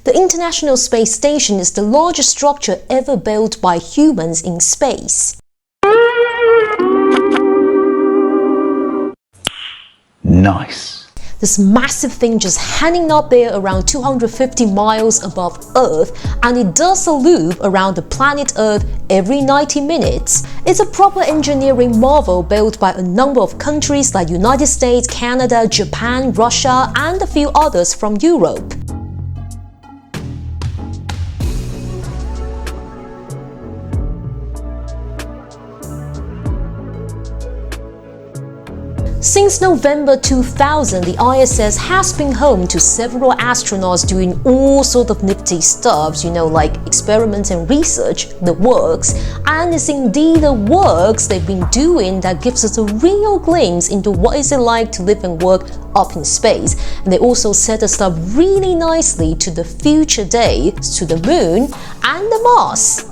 The International Space Station is the largest structure ever built by humans in space. Nice. This massive thing just hanging up there around 250 miles above Earth, and it does a loop around the planet Earth every 90 minutes. It's a proper engineering marvel built by a number of countries like United States, Canada, Japan, Russia, and a few others from Europe. Since November 2000, the ISS has been home to several astronauts doing all sorts of nifty stuff, like experiments and research, the works. And it's indeed the works they've been doing that gives us a real glimpse into what is it like to live and work up in space. And they also set us up really nicely to the future days, to the moon and the Mars.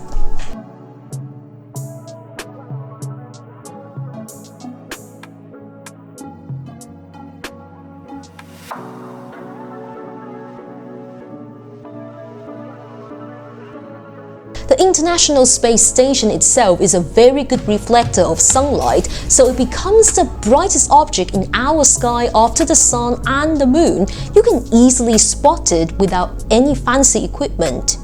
The International Space Station itself is a very good reflector of sunlight, so it becomes the brightest object in our sky after the sun and the moon. You can easily spot it without any fancy equipment.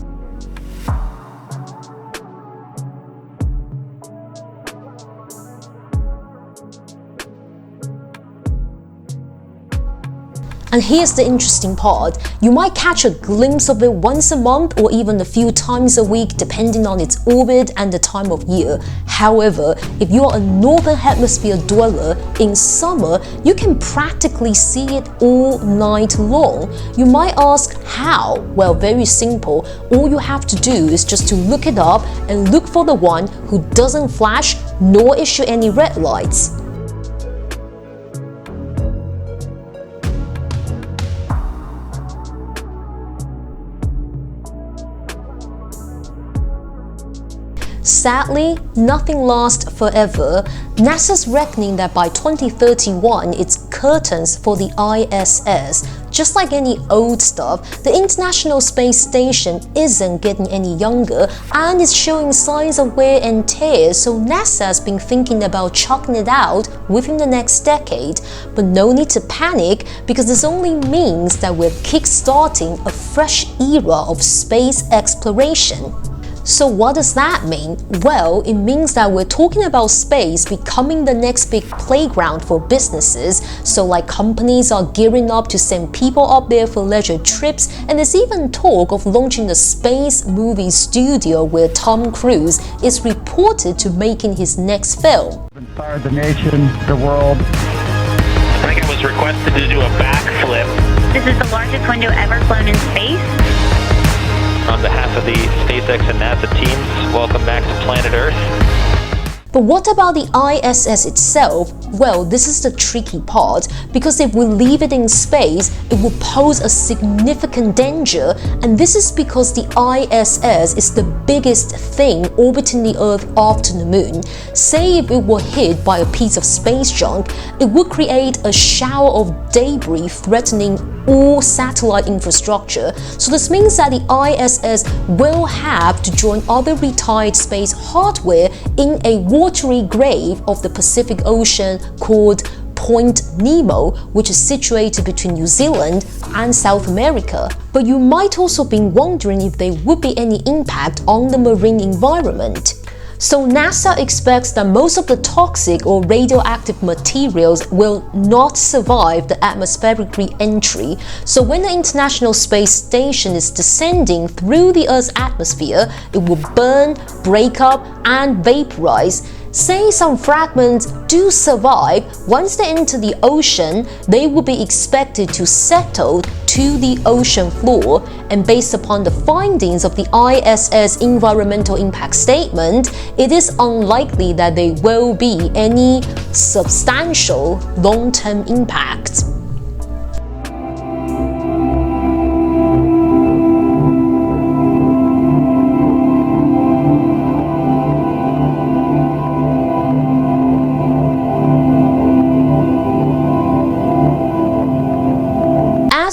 And here's the interesting part. You might catch a glimpse of it once a month or even a few times a week depending on its orbit and the time of year. However, if you are a northern hemisphere dweller, in summer, you can practically see it all night long. You might ask how? Well, very simple. All you have to do is just to look it up and look for the one who doesn't flash nor issue any red lights. Sadly, nothing lasts forever. NASA's reckoning that by 2031, its curtains for the ISS. Just like any old stuff, the International Space Station isn't getting any younger and is showing signs of wear and tear, so NASA has been thinking about chucking it out within the next decade. But no need to panic, because this only means that we're kick-starting a fresh era of space exploration. So what does that mean? Well, it means that we're talking about space becoming the next big playground for businesses. So like companies are gearing up to send people up there for leisure trips, and there's even talk of launching a space movie studio where Tom Cruise is reported to making his next film. Inspired the nation, the world. I think I was requested to do a backflip. This is the largest window ever flown in space. On behalf of the SpaceX and NASA teams, welcome back to planet Earth. But what about the ISS itself? Well, this is the tricky part, because if we leave it in space, it will pose a significant danger, and this is because the ISS is the biggest thing orbiting the Earth after the Moon. Say if it were hit by a piece of space junk, it would create a shower of debris threatening all satellite infrastructure. So this means that the ISS will have to join other retired space hardware in a watery grave of the Pacific Ocean called Point Nemo, which is situated between New Zealand and South America. But you might also be wondering if there would be any impact on the marine environment. So NASA expects that most of the toxic or radioactive materials will not survive the atmospheric re-entry. So when the International Space Station is descending through the Earth's atmosphere, it will burn, break up, and vaporize. Say some fragments do survive, once they enter the ocean, they will be expected to settle to the ocean floor, and based upon the findings of the ISS Environmental Impact Statement, it is unlikely that there will be any substantial long-term impact.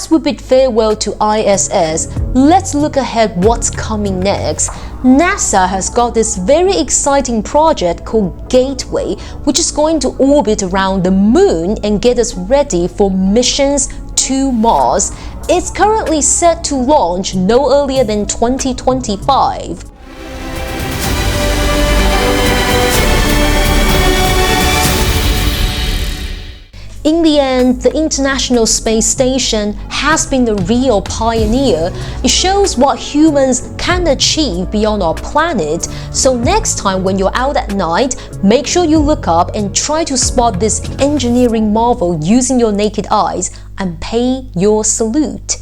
As we bid farewell to ISS, let's look ahead what's coming next. NASA has got this very exciting project called Gateway, which is going to orbit around the moon and get us ready for missions to Mars. It's currently set to launch no earlier than 2025. In the end, the International Space Station has been the real pioneer. It shows what humans can achieve beyond our planet. So next time when you're out at night, make sure you look up and try to spot this engineering marvel using your naked eyes and pay your salute.